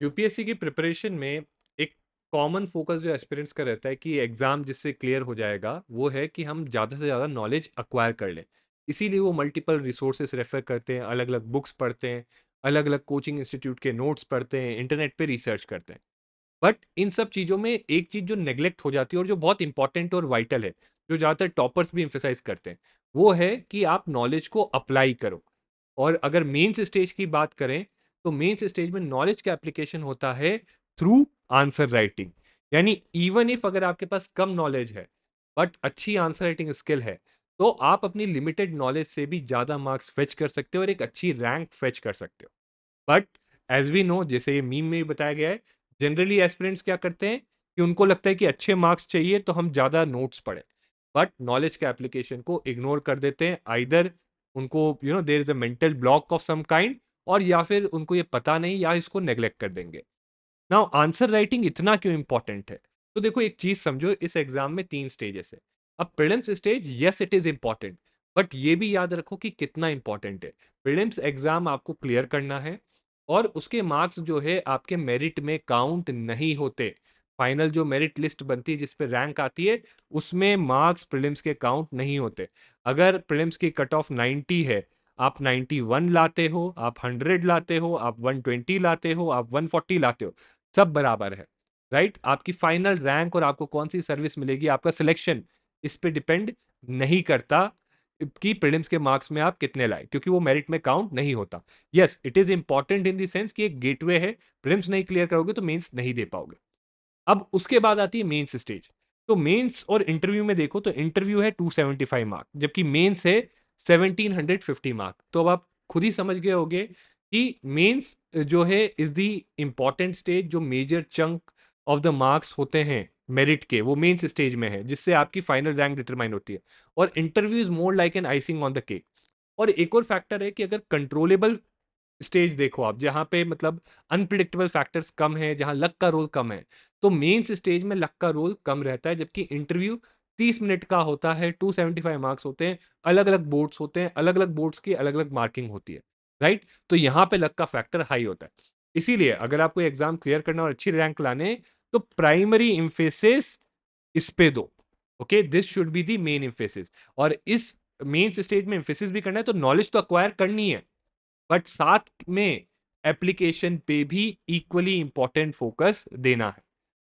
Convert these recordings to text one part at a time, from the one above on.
UPSC की preparation में एक कॉमन फोकस जो एस्पिरेंट्स का रहता है कि एग्जाम जिससे क्लियर हो जाएगा वो है कि हम ज़्यादा से ज़्यादा नॉलेज अक्वायर कर लें। इसीलिए वो मल्टीपल रिसोर्सेज रेफर करते हैं, अलग अलग बुक्स पढ़ते हैं, अलग अलग कोचिंग इंस्टीट्यूट के नोट्स पढ़ते हैं, इंटरनेट पे रिसर्च करते हैं। बट इन सब चीज़ों में एक चीज़ जो नेग्लेक्ट हो जाती है और जो बहुत इंपॉर्टेंट और वाइटल है, जो ज़्यादातर टॉपर्स भी एम्फेसाइज करते हैं, वो है कि आप नॉलेज को अप्लाई करो। और अगर मेंस स्टेज की बात करें, तो मेंस स्टेज में नॉलेज का एप्लीकेशन होता है थ्रू आंसर राइटिंग। यानी इवन इफ अगर आपके पास कम नॉलेज है, बट अच्छी आंसर राइटिंग स्किल है, तो आप अपनी लिमिटेड नॉलेज से भी ज़्यादा मार्क्स फेच कर सकते हो और एक अच्छी रैंक फेच कर सकते हो। बट एज वी नो, जैसे ये मीम में भी बताया गया है, जनरली एस्पिरेंट्स क्या करते हैं कि उनको लगता है कि अच्छे मार्क्स चाहिए तो हम ज़्यादा नोट्स पढ़ें, बट नॉलेज के एप्लीकेशन को इग्नोर कर देते हैं। आइदर उनको there is a mental block of some kind, और या फिर उनको ये पता नहीं या इसको नेग्लेक्ट कर देंगे। नाउ आंसर राइटिंग इतना क्यों इंपॉर्टेंट है? तो देखो, एक चीज समझो, इस एग्जाम में 3 स्टेजेस है। अब prelims stage, yes it is important, but ये भी याद रखो कि कितना इंपॉर्टेंट है। प्रीलिम्स एग्जाम आपको क्लियर करना है, और उसके मार्क्स जो है आपके मेरिट में काउंट नहीं होते। फाइनल जो मेरिट लिस्ट बनती है जिस पे रैंक आती है, उसमें मार्क्स प्रीलिम्स के काउंट नहीं होते। अगर प्रीलिम्स की कट ऑफ 90 है, आप 91 लाते हो, आप 100 लाते हो, आप 120 लाते हो, आप 140 लाते हो, सब बराबर है। राइट? आपकी फाइनल रैंक और आपको कौन सी सर्विस मिलेगी, आपका सिलेक्शन इस पे डिपेंड नहीं करता कि प्रीलिम्स के मार्क्स में आप कितने लाए, क्योंकि वो मेरिट में काउंट नहीं होता। Yes, it is important in the sense कि एक गेटवे है। प्रीलिम्स नहीं क्लियर करोगे तो मेंस नहीं दे पाओगे। अब उसके बाद आती है मेंस स्टेज। तो मेंस और इंटरव्यू में देखो, तो इंटरव्यू है 275 मार्क, जबकि मेंस है 1750 मार्क। तो अब आप खुद ही समझ गए होगे कि मेंस जो है इज द इंपॉर्टेंट स्टेज, जो major chunk of the marks होते हैं मेरिट के, वो मेंस स्टेज में है, जिससे आपकी फाइनल रैंक डिटरमाइन होती है। और interview is more like an icing on the cake. और एक और फैक्टर है कि अगर कंट्रोलेबल स्टेज देखो आप, जहाँ पे मतलब अनप्रिडिक्टेबल फैक्टर्स कम है, जहाँ लक का रोल कम है, तो मेंस स्टेज में लक का रोल कम रहता है, जबकि इंटरव्यू 30 मिनट का होता है, 275 मार्क्स होते हैं, अलग अलग बोर्ड्स होते हैं, अलग अलग बोर्ड्स की अलग अलग मार्किंग होती है। राइट? तो यहाँ पे लक का फैक्टर हाई होता है। इसीलिए अगर आपको एग्जाम क्लियर करना और अच्छी रैंक लाने, तो प्राइमरी इम्फेसिस इस पे दो। Okay, this should be the main emphasis. और इस मेंस स्टेज में इम्फेसिस भी करना है, तो नॉलेज तो अक्वायर करनी है, बट साथ में एप्लीकेशन पे भी इक्वली इंपॉर्टेंट फोकस देना है।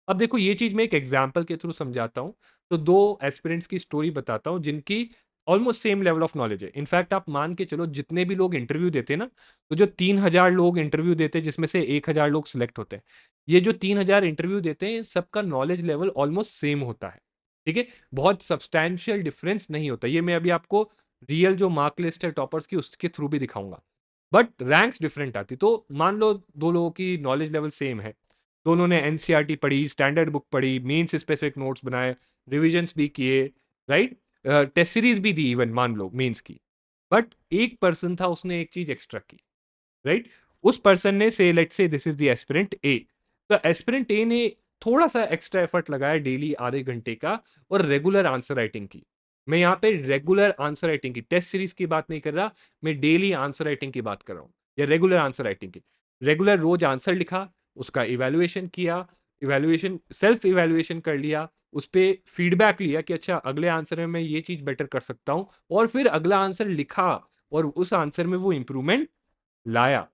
अब देखो, ये चीज मैं एक एग्जांपल के थ्रू समझाता हूँ। तो दो एस्पिरेंट्स की स्टोरी बताता हूँ जिनकी almost same level of knowledge है। इनफैक्ट आप मान के चलो, जितने भी लोग इंटरव्यू देते हैं ना, तो जो 3000 लोग इंटरव्यू देते हैं जिसमें से 1000 लोग सिलेक्ट होते हैं, ये जो 3000 इंटरव्यू देते हैं सबका नॉलेज लेवल ऑलमोस्ट सेम होता है। ठीक है? बहुत सब्सटैंशियल डिफरेंस नहीं होता। ये मैं अभी आपको रियल जो मार्क लिस्ट है टॉपर्स की, उसके थ्रू भी दिखाऊंगा। बट रैंक्स डिफरेंट आती। तो मान लो दो लोगों की नॉलेज लेवल सेम है, दोनों ने एनसीईआरटी पढ़ी, स्टैंडर्ड बुक पढ़ी, मेंस स्पेसिफिक नोट्स बनाए, रिविजन्स भी किए, राइट? टेस्ट सीरीज भी दी इवन, मान लो मेंस की। बट एक पर्सन था, उसने एक चीज एक्स्ट्रा की। राइट? उस पर्सन ने, से let's say this is the aspirant A, तो एस्पिरेंट ए ने थोड़ा सा एक्स्ट्रा एफर्ट लगाया, डेली आधे घंटे का, और रेगुलर आंसर राइटिंग की। मैं यहाँ पे रेगुलर आंसर राइटिंग की, टेस्ट सीरीज की बात नहीं कर रहा, मैं डेली आंसर राइटिंग की बात कर रहा हूँ, या रेगुलर आंसर राइटिंग की। रेगुलर रोज आंसर लिखा, उसका इवेल्युएशन किया, इवेल्युएशन सेल्फ इवेल्युएशन कर लिया, उस पर फीडबैक लिया कि अच्छा अगले आंसर में मैं ये चीज बेटर कर सकता हूँ, और फिर अगला आंसर लिखा, और उस आंसर में वो इंप्रूवमेंट लाया।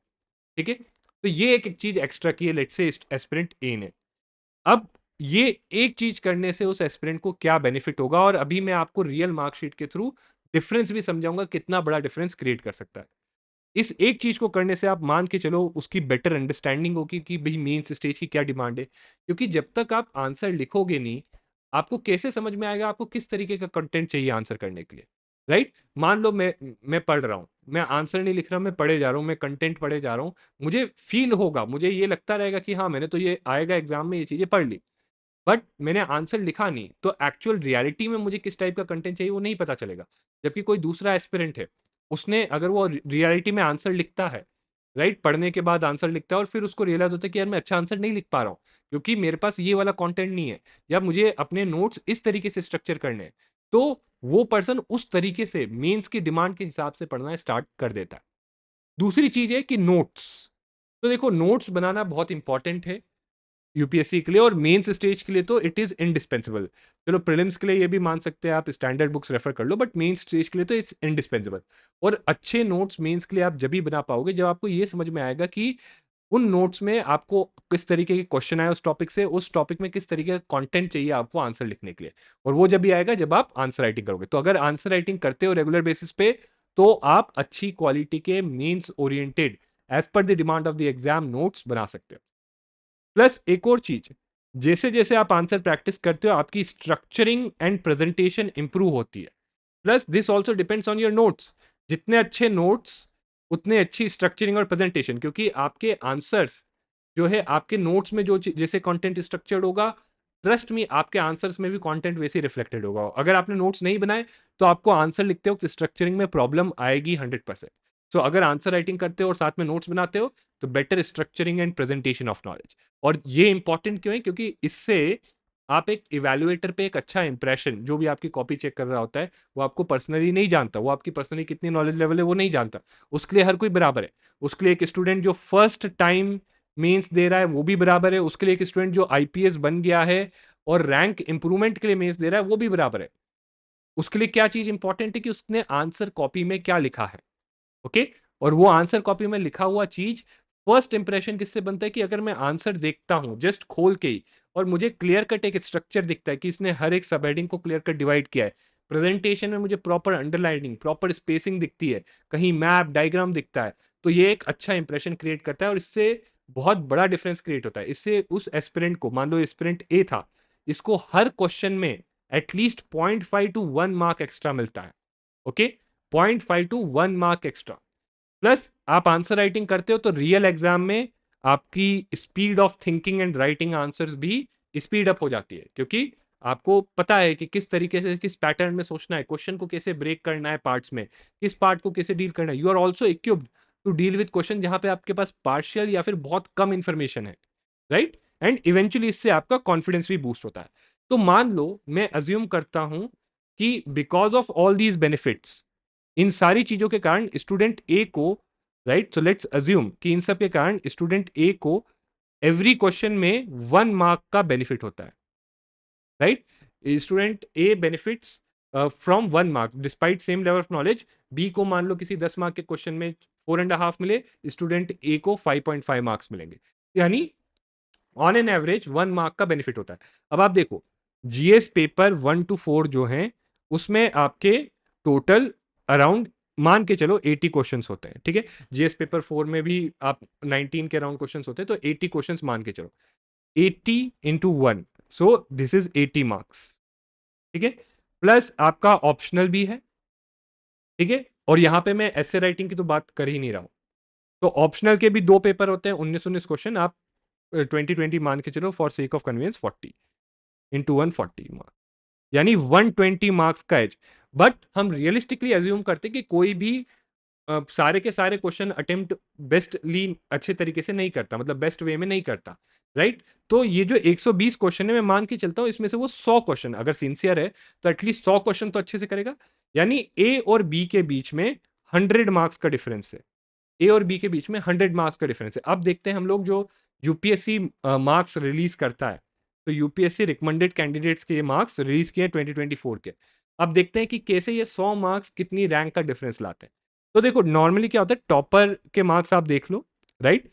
ठीक है? तो ये एक चीज एक्स्ट्रा की है, लेट्स से एस्पिरेंट ए ने। अब ये एक चीज करने से उस एस्पिरेंट को क्या बेनिफिट होगा, और अभी मैं आपको रियल मार्कशीट के थ्रू डिफरेंस भी समझाऊंगा, कितना बड़ा डिफरेंस क्रिएट कर सकता है। इस एक चीज को करने से आप मान के चलो, उसकी बेटर अंडरस्टैंडिंग होगी कि भाई मेंस स्टेज की क्या डिमांड है। क्योंकि जब तक आप आंसर लिखोगे नहीं, आपको कैसे समझ में आएगा आपको किस तरीके का कंटेंट चाहिए आंसर करने के लिए? राइट? मान लो मैं पढ़ रहा हूँ, मैं आंसर नहीं लिख रहा, मैं पढ़े जा रहा हूँ, मैं कंटेंट पढ़े जा रहा हूँ, मुझे फील होगा, मुझे ये लगता रहेगा कि हाँ, मैंने तो ये आएगा एग्जाम में, ये चीजें पढ़ ली, बट मैंने आंसर लिखा नहीं, तो एक्चुअल रियलिटी में मुझे किस टाइप का कंटेंट चाहिए वो नहीं पता चलेगा। जबकि कोई दूसरा एस्पिरेंट है, उसने अगर वो रियलिटी में आंसर लिखता है, राइट, पढ़ने के बाद आंसर लिखता है, और फिर उसको रियलाइज होता है कि यार मैं अच्छा आंसर नहीं लिख पा रहा हूँ, क्योंकि मेरे पास ये वाला कंटेंट नहीं है, या मुझे अपने नोट्स इस तरीके से स्ट्रक्चर करने हैं, तो वो पर्सन उस तरीके से मेंस की डिमांड के हिसाब से पढ़ना स्टार्ट कर देता है। दूसरी चीज है कि नोट्स, तो देखो नोट्स बनाना बहुत इंपॉर्टेंट है यूपीएससी के लिए, और मेंस स्टेज के लिए तो इट इज इंडिस्पेंसिबल। चलो प्रीलिम्स के लिए ये भी मान सकते हैं आप, स्टैंडर्ड बुक्स रेफर कर लो, बट मेन स्टेज के लिए तो इट्स इंडिस्पेंसिबल। और अच्छे नोट्स मेंस के लिए आप जब भी बना पाओगे जब आपको ये समझ में आएगा कि उन नोट्स में आपको किस तरीके के क्वेश्चन आए उस टॉपिक से, उस टॉपिक में किस तरीके का कंटेंट चाहिए आपको आंसर लिखने के लिए। और वो जब भी आएगा जब आप आंसर राइटिंग करोगे। तो अगर आंसर राइटिंग करते हो रेगुलर बेसिस पे, तो आप अच्छी क्वालिटी के mains oriented as per the demand of the exam notes बना सकते हो। प्लस एक और चीज, जैसे जैसे आप आंसर प्रैक्टिस करते हो आपकी स्ट्रक्चरिंग एंड प्रेजेंटेशन इंप्रूव होती है। Plus this also depends on your notes. जितने अच्छे नोट्स उतने अच्छी स्ट्रक्चरिंग और प्रेजेंटेशन, क्योंकि आपके आंसर्स जो है आपके नोट्स में जो जैसे कंटेंट स्ट्रक्चर्ड होगा, ट्रस्ट मी आपके आंसर्स में भी कंटेंट वैसे रिफ्लेक्टेड होगा। अगर आपने नोट्स नहीं बनाए तो आपको आंसर लिखते वक्त स्ट्रक्चरिंग में प्रॉब्लम आएगी 100%। सो अगर आंसर राइटिंग करते हो और साथ में नोट्स बनाते हो तो better structuring and presentation of knowledge. और ये इंपॉर्टेंट क्यों है, क्योंकि इससे आप एक इवेल्युएटर पे एक अच्छा इंप्रेशन, जो भी आपकी कॉपी चेक कर रहा होता है वो आपको पर्सनली नहीं जानता, वो आपकी पर्सनली कितनी नॉलेज लेवल है वो नहीं जानता। उसके लिए हर कोई बराबर है। उसके लिए एक स्टूडेंट जो फर्स्ट टाइम मेंस दे रहा है वो भी बराबर है, उसके लिए एक स्टूडेंट जो आईपीएस बन गया है और रैंक इंप्रूवमेंट के लिए मेंस दे रहा है वो भी बराबर है। उसके लिए क्या चीज इंपॉर्टेंट है कि उसने आंसर कॉपी में क्या लिखा है। ओके। और वो आंसर कॉपी में लिखा हुआ चीज फर्स्ट इंप्रेशन किससे बनता है कि अगर मैं आंसर देखता हूं जस्ट खोल के ही और मुझे क्लियर कट एक स्ट्रक्चर दिखता है कि इसने हर एक सब हेडिंग को क्लियर कट डिवाइड किया है, प्रेजेंटेशन में मुझे प्रॉपर अंडरलाइनिंग प्रॉपर स्पेसिंग दिखती है, कहीं मैप डायग्राम दिखता है, तो ये एक अच्छा इंप्रेशन क्रिएट करता है और इससे बहुत बड़ा डिफरेंस क्रिएट होता है। इससे उस एस्पिरेंट को, मान लो एस्पिरेंट ए था, इसको हर क्वेश्चन में एटलीस्ट 0.5 to 1 मार्क एक्स्ट्रा मिलता है। Okay. 0.5 to 1 mark extra. Plus आप आंसर राइटिंग करते हो तो रियल एग्जाम में आपकी speed of thinking and writing answers भी स्पीड अप हो जाती है, क्योंकि आपको पता है कि किस तरीके से किस पैटर्न में सोचना है, क्वेश्चन को कैसे ब्रेक करना है पार्ट्स में, किस पार्ट को कैसे डील करना है। You are also equipped to deal with question जहां पे आपके पास पार्शियल या फिर बहुत कम इंफॉर्मेशन है। राइट। एंड इवेंचुअली इससे आपका कॉन्फिडेंस भी बूस्ट होता है। तो मान लो मैं अज्यूम करता हूं कि because of all these benefits, इन सारी चीजों के कारण स्टूडेंट ए को, राइट, सो लेट्स अज्यूम कि इन सब के कारण स्टूडेंट ए को एवरी क्वेश्चन में 1 मार्क का बेनिफिट होता है। Right. Student A benefits from 1 mark despite same level of knowledge. B को मान लो किसी 10 मार्क के क्वेश्चन में 4.5 मिले, स्टूडेंट ए को 5.5 मार्क्स मिलेंगे। यानी ऑन एन एवरेज 1 मार्क का बेनिफिट होता है। अब आप देखो जीएस पेपर 1 to 4 जो हैं उसमें आपके टोटल अराउंड मान के चलो 80 क्वेश्चंस होते हैं। ठीक है। जीएस पेपर 4 में भी आप 19 के अराउंड क्वेश्चंस होते हैं, तो 80 क्वेश्चंस मान के चलो, 80 into 1, so this is 80 marks. ठीक है। प्लस आपका ऑप्शनल भी है। ठीक है। और यहां पे मैं ऐसे राइटिंग की तो बात कर ही नहीं रहा हूं। तो ऑप्शनल के भी 2 पेपर होते हैं, 19 क्वेश्चन, आप 20 मान के चलो for sake of convenience, 40 into 1, 40 marks, यानी 120 मार्क्स का एज। बट हम रियलिस्टिकली एज्यूम करते कि कोई भी सारे के सारे क्वेश्चन अटेम्प्ट बेस्टली अच्छे तरीके से नहीं करता, मतलब बेस्ट वे में नहीं करता। राइट। तो ये जो 120 क्वेश्चन है मैं मान के चलता हूँ इसमें से वो 100 क्वेश्चन अगर सिंसियर है तो एटलीस्ट 100 क्वेश्चन तो अच्छे से करेगा। यानी ए और बी के बीच में 100 मार्क्स का डिफरेंस है। ए और बी के बीच में 100 मार्क्स का डिफरेंस है। अब देखते हैं हम लोग जो यूपीएससी मार्क्स रिलीज करता है, तो यूपीएससी रिकमेंडेड कैंडिडेट्स के ये मार्क्स रिलीज किए 2024 के। अब देखते हैं कि कैसे ये 100 मार्क्स कितनी रैंक का डिफरेंस लाते हैं। तो देखो नॉर्मली क्या होता है, टॉपर के मार्क्स आप देख लो। राइट।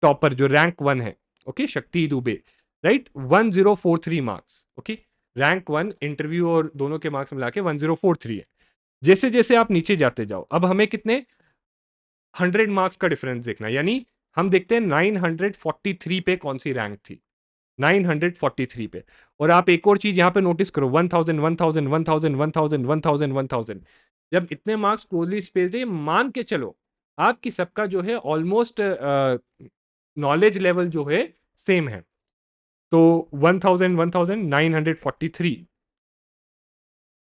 टॉपर जो रैंक 1 है, ओके, शक्ति Dubey, right, 1043 marks. Okay. Rank 1 interview और दोनों के मार्क्स मिला के 1043 है। जैसे जैसे आप नीचे जाते जाओ अब हमें कितने 100 मार्क्स का डिफरेंस देखना है। यानी हम देखते हैं 943 पे कौन सी रैंक थी, 943 पे। और आप एक और चीज यहां पे नोटिस करो, 1000 1000 1000 1000 1000 1000, जब इतने मार्क्स क्लोजली स्पेस्ड है मान के चलो आपकी सबका जो है ऑलमोस्ट नॉलेज लेवल जो है सेम है। तो 1000 1943,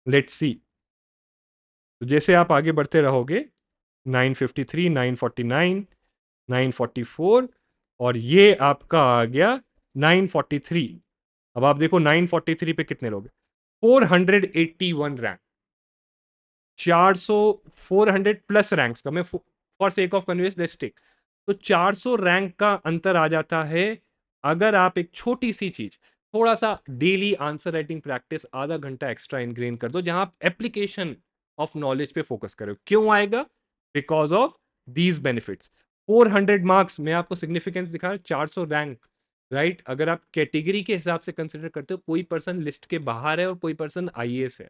लेट्स सी। तो जैसे आप आगे बढ़ते रहोगे 953 949 944 और ये आपका आ गया 943। अब आप देखो 943 पे कितने लोग, 481 रैंक, 400 400 प्लस रैंक्स का, मैं for sake of convenience let's take तो 400 रैंक का अंतर आ जाता है अगर आप एक छोटी सी चीज, थोड़ा सा डेली आंसर राइटिंग प्रैक्टिस आधा घंटा एक्स्ट्रा इनग्रेन कर दो, जहां आप एप्लीकेशन ऑफ नॉलेज पे फोकस करो। क्यों आएगा? Because of these benefits. 400 marks में आपको सिग्निफिकेंस दिखा रहा है, 400 रैंक, राइट? अगर आप कैटेगरी के हिसाब से कंसिडर करते हो, कोई पर्सन लिस्ट के बाहर है और कोई पर्सन आईएएस है।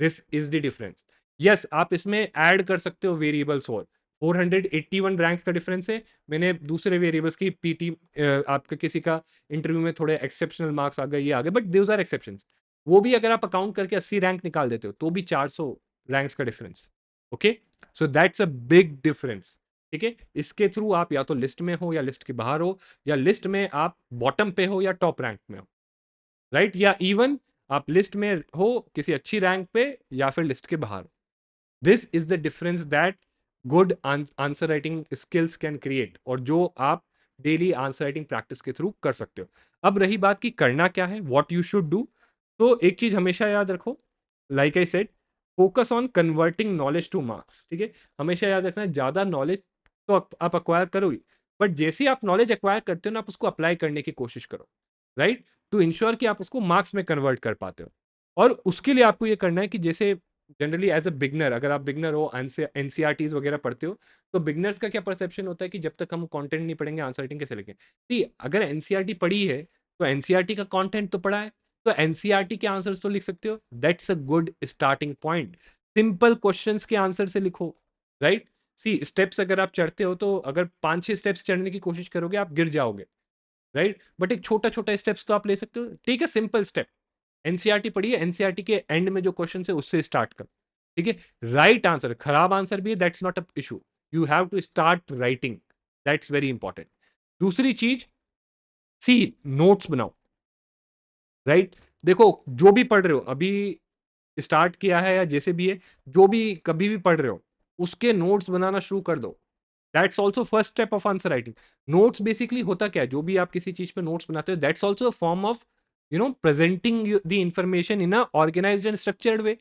This is the difference. Yes, आप इसमें ऐड कर सकते हो वेरिएबल्स और 481 रैंक्स का डिफरेंस है। मैंने दूसरे वेरिएबल्स की पीटी, आपका किसी का इंटरव्यू में थोड़े एक्सेप्शनल मार्क्स आ गए, ये आ गए, बट दोज आर एक्सेप्शंस। वो भी अगर आप अकाउंट करके 80 रैंक निकाल देते हो तो भी 400 रैंक्स का difference. Okay, so that's a big difference. ठीक है, इसके थ्रू आप या तो लिस्ट में हो या लिस्ट के बाहर हो, या लिस्ट में आप बॉटम पे हो या टॉप रैंक में हो, राइट? या इवन आप लिस्ट में हो किसी अच्छी रैंक पे या फिर लिस्ट के बाहर। This is the difference that good answer writing skills can create, और जो आप डेली आंसर राइटिंग प्रैक्टिस के थ्रू कर सकते हो। अब रही बात कि करना क्या है, व्हाट यू शुड डू, तो एक चीज हमेशा याद रखो, like I said, focus on converting knowledge two marks. ठीक है, हमेशा याद रखना है, ज्यादा नॉलेज तो आप अक्वायर करो ही, बट जैसे ही आप नॉलेज अक्वायर करते हो ना, आप उसको अप्लाई करने की कोशिश करो, राइट? टू इंश्योर कि आप उसको मार्क्स में कन्वर्ट कर पाते हो। और उसके लिए आपको ये करना है कि जैसे जनरली एज अ बिगनर, अगर आप बिगनर हो, एनसीईआरटीज वगैरह पढ़ते हो, तो बिगनर्स का क्या परसेप्शन होता है कि जब तक हम कंटेंट नहीं पढ़ेंगे आंसर राइटिंग कैसे लिखें? सी, अगर एनसीईआरटी पढ़ी है तो एनसीईआरटी का कंटेंट तो पढ़ा है, तो एनसीईआरटी के आंसर्स तो लिख सकते हो। That's a good starting point. Simple questions के आंसर से लिखो, राइट? सी, स्टेप्स अगर आप चढ़ते हो तो अगर 5-6 स्टेप्स चढ़ने की कोशिश करोगे आप गिर जाओगे, राइट? बट एक छोटा छोटा स्टेप्स तो आप ले सकते हो। ठीक है, सिंपल स्टेप, एनसीईआरटी पढ़िए, एनसीईआरटी के एंड में जो क्वेश्चन है उससे स्टार्ट करो। ठीक है, राइट आंसर, खराब आंसर भी है, that's not a issue, you have to start writing, that's very important. दूसरी चीज, सी, नोट्स बनाओ, राइट? देखो, जो भी पढ़ रहे हो, अभी स्टार्ट किया है या जैसे भी है, जो भी कभी भी पढ़ रहे हो, उसके नोट्स बनाना शुरू कर दो। That's also first step of answer writing. Notes basically होता क्या है, जो भी आप किसी चीज पे नोट्स बनाते हो, that's also form of presenting the information in a organized and structured way.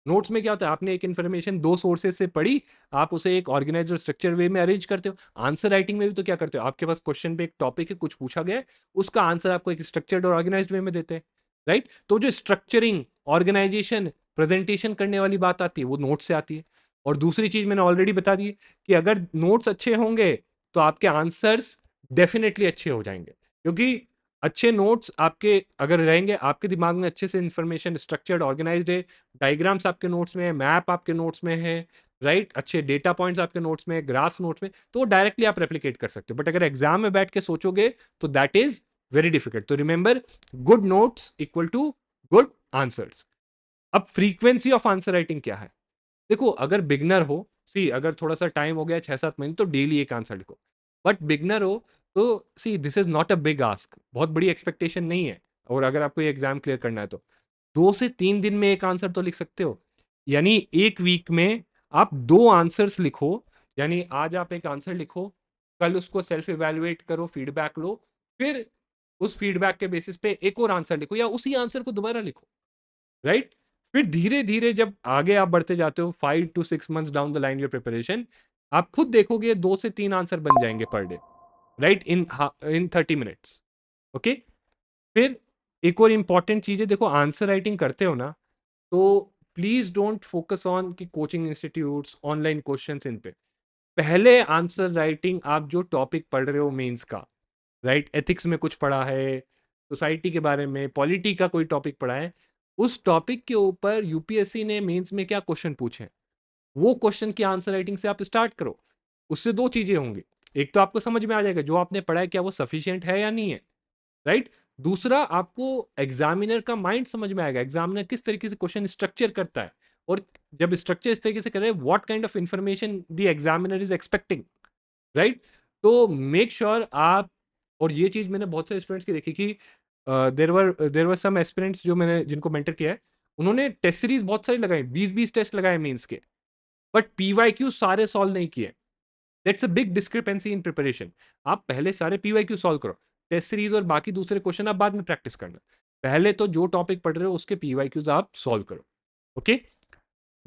Notes में क्या होता है, आपने एक इन्फॉर्मेशन दो सोर्सेज से पढ़ी, आप उसे एक ऑर्गेनाइज्ड और स्ट्रक्चर वे में अरेंज करते हो। आंसर राइटिंग में भी तो क्या करते हो, आपके पास क्वेश्चन पे एक टॉपिक है, कुछ पूछा गया है, उसका आंसर आपको एक स्ट्रक्चर्ड और ऑर्गेनाइज्ड वे में देते हैं, राइट? तो जो स्ट्रक्चरिंग, ऑर्गेनाइजेशन, प्रेजेंटेशन करने वाली बात आती है, वो नोट से आती है। और दूसरी चीज मैंने ऑलरेडी बता दी कि अगर नोट्स अच्छे होंगे तो आपके आंसर्स डेफिनेटली अच्छे हो जाएंगे, क्योंकि अच्छे नोट्स आपके अगर रहेंगे, आपके दिमाग में अच्छे से इंफॉर्मेशन स्ट्रक्चर्ड ऑर्गेनाइज्ड है, डायग्राम्स आपके नोट्स में है, मैप आपके नोट्स में है, राइट? अच्छे डेटा पॉइंट्स आपके नोट्स में, ग्राफ्स नोट्स में, तो डायरेक्टली आप रेप्लिकेट कर सकते हो। बट अगर एग्जाम में बैठ के सोचोगे तो दैट इज वेरी डिफिकल्ट। तो remember, good notes equal to good answers. अब फ्रीक्वेंसी ऑफ आंसर राइटिंग क्या है? देखो, अगर बिगनर हो, सी, अगर थोड़ा सा टाइम हो गया 6-7 महीने, तो डेली एक आंसर लिखो। बट बिगनर हो तो see, this is not a big ask, बहुत बड़ी एक्सपेक्टेशन नहीं है। और अगर आपको ये एग्जाम क्लियर करना है तो 2 से 3 दिन में एक आंसर तो लिख सकते हो। यानी एक वीक में आप 2 आंसर्स लिखो। यानी आज आप एक आंसर लिखो, कल उसको सेल्फ इवेलुएट करो, फीडबैक लो, फिर उस फीडबैक के बेसिस पे एक और आंसर लिखो, या उसी आंसर को दोबारा लिखो, राइट? फिर धीरे धीरे जब आगे आप बढ़ते जाते हो, 5 to 6 months down the line your preparation, आप खुद देखोगे 2 से 3 आंसर बन जाएंगे पर डे, राइट? इन 30 मिनट्स। ओके, फिर एक और इंपॉर्टेंट चीज है, देखो आंसर राइटिंग करते हो ना, तो प्लीज डोंट फोकस ऑन कि कोचिंग इंस्टीट्यूट्स, ऑनलाइन क्वेश्चंस, इन पे। पहले आंसर राइटिंग आप जो टॉपिक पढ़ रहे हो मेंस का, राइट? एथिक्स में कुछ पढ़ा है, सोसाइटी के बारे में, पॉलिटी का कोई टॉपिक पढ़ा है, उस टॉपिक के ऊपर यूपीएससी ने मेंस में क्या क्वेश्चन पूछे हैं, वो क्वेश्चन की आंसर राइटिंग से आप स्टार्ट करो। उससे दो चीजें होंगी, एक तो आपको समझ में आ जाएगा जो आपने पढ़ा है क्या वो सफिशियंट है या नहीं है, राइट? दूसरा, आपको एग्जामिनर का माइंड समझ में आएगा, एग्जामिनर किस तरीके से क्वेश्चन स्ट्रक्चर करता है, और जब स्ट्रक्चर इस तरीके से कर रहे हैं, what kind of information the examiner is expecting, right? तो मेक श्योर आप, और ये चीज मैंने बहुत सारे स्टूडेंट्स की देखी कि देर वर सम एस्पिरेंट्स जो मैंने जिनको मेंटर किया है, उन्होंने टेस्ट सीरीज बहुत सारी लगाई, 20-20 टेस्ट लगाए मेंस के, बट पीवाईक्यू सारे सॉल्व नहीं किए। That's a big discrepancy in preparation. आप पहले सारे पीवाईक्यू सॉल्व करो, टेस्ट सीरीज और बाकी दूसरे क्वेश्चन आप बाद में प्रैक्टिस करना। पहले तो जो टॉपिक पढ़ रहे हो उसके पीवाईक्यूज आप सॉल्व करो, ओके?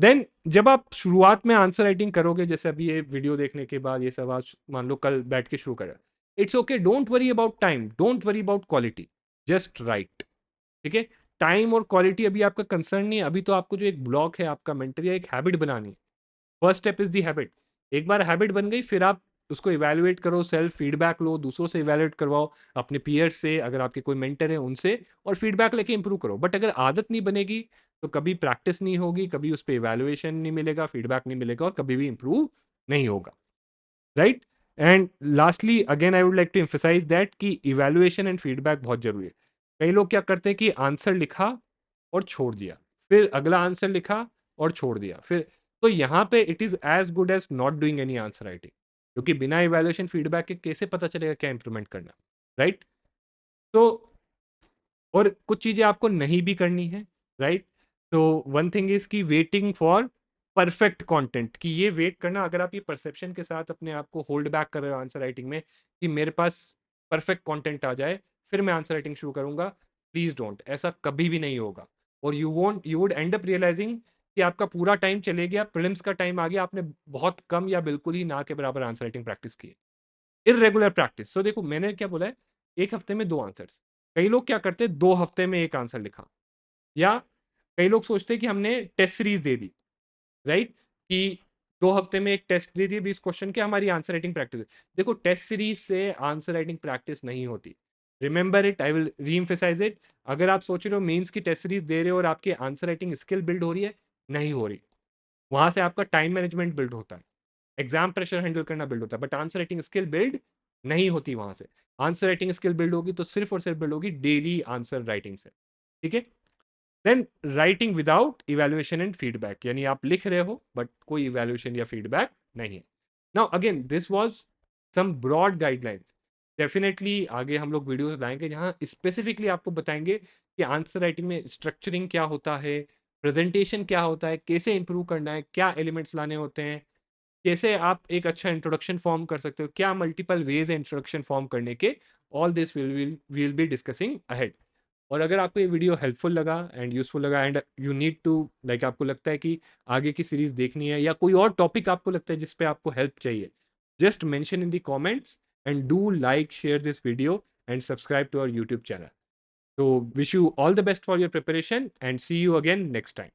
देन जब आप शुरुआत में आंसर राइटिंग करोगे, जैसे अभी ये वीडियो देखने के बाद ये सब आज मान लो कल बैठ के शुरू करें, it's okay, don't worry about time, don't worry about quality, just right. ठीक है, टाइम और क्वालिटी अभी आपका कंसर्न नहीं है, अभी तो आपको जो एक ब्लॉक है आपका मेंटल या एक हैबिट बनानी है। First step is the habit. एक बार हैबिट बन गई, फिर आप उसको इवेल्युएट करो, सेल्फ फीडबैक लो, दूसरों से इवेल्युएट करवाओ, अपने पीयर्स से, अगर आपके कोई मेंटर है उनसे, और फीडबैक लेके इंप्रूव करो। बट अगर आदत नहीं बनेगी तो कभी प्रैक्टिस नहीं होगी, कभी उस पर इवेल्युएशन नहीं मिलेगा, फीडबैक नहीं मिलेगा, और कभी भी इंप्रूव नहीं होगा। Right. And lastly again I would like to emphasize that कि इवेल्युएशन एंड फीडबैक बहुत जरूरी है। कई लोग क्या करते हैं कि आंसर लिखा और छोड़ दिया, फिर अगला आंसर लिखा और छोड़ दिया, फिर, तो यहाँ पे it is as good as not doing any answer writing, क्योंकि बिना इवेल्युएशन फीडबैक के कैसे पता चलेगा क्या इंप्रूवमेंट करना। राइट। तो और कुछ चीजें आपको नहीं भी करनी है। राइट। तो वन थिंग इज कि वेटिंग फॉर परफेक्ट कंटेंट, कि ये वेट करना, अगर आप ये परसेप्शन के साथ अपने आप को होल्ड बैक कर रहे हो आंसर राइटिंग में कि मेरे पास परफेक्ट कंटेंट आ जाए फिर मैं आंसर राइटिंग शुरू करूंगा, प्लीज डोंट, ऐसा कभी भी नहीं होगा। और you would end up realizing कि आपका पूरा टाइम चले गया, प्रीलिम्स का टाइम आ गया, आपने बहुत कम या बिल्कुल ही ना के बराबर आंसर राइटिंग प्रैक्टिस की है। इरेगुलर प्रैक्टिस, सो देखो मैंने क्या बोला है, एक हफ्ते में 2 आंसर्स। कई लोग क्या करते हैं, 2 हफ्ते में एक आंसर लिखा, या कई लोग सोचते हैं कि हमने टेस्ट सीरीज दे दी, राइट, कि 2 हफ्ते में एक टेस्ट दे दिए 20 क्वेश्चन के, हमारी आंसर राइटिंग प्रैक्टिस। देखो टेस्ट सीरीज से आंसर राइटिंग प्रैक्टिस नहीं होती। रिमेंबर इट, आई विल री एम्फेसाइज इट। अगर आप सोच रहे हो मेंस की टेस्ट सीरीज दे रहे हो और आपकी आंसर राइटिंग स्किल बिल्ड हो रही है, नहीं हो रही। वहां से आपका टाइम मैनेजमेंट बिल्ड होता है, एग्जाम प्रेशर हैंडल करना बिल्ड होता है, but answer writing skill build नहीं होती वहां से। आंसर राइटिंग स्किल बिल्ड होगी तो सिर्फ और सिर्फ बिल्ड होगी डेली आंसर राइटिंग से। ठीक है। Then writing without evaluation and feedback, यानी आप लिख रहे हो बट कोई इवेल्युएशन या फीडबैक नहीं है। Now again this was some broad guidelines. Definitely आगे हम लोग वीडियोस लाएंगे जहां स्पेसिफिकली आपको बताएंगे कि आंसर राइटिंग में स्ट्रक्चरिंग क्या होता है, प्रेजेंटेशन क्या होता है, कैसे इंप्रूव करना है, क्या एलिमेंट्स लाने होते हैं, कैसे आप एक अच्छा इंट्रोडक्शन फॉर्म कर सकते हो, क्या मल्टीपल वेज है इंट्रोडक्शन फॉर्म करने के। All this will be discussing ahead. और अगर आपको ये वीडियो हेल्पफुल लगा एंड यूजफुल लगा and you need to like, आपको लगता है कि आगे की सीरीज देखनी है या कोई और टॉपिक आपको लगता है जिस पे आपको हेल्प चाहिए, just mention in the comments and do like share this video and subscribe to our YouTube channel. तो wish you all the best for your preparation and see you again next time.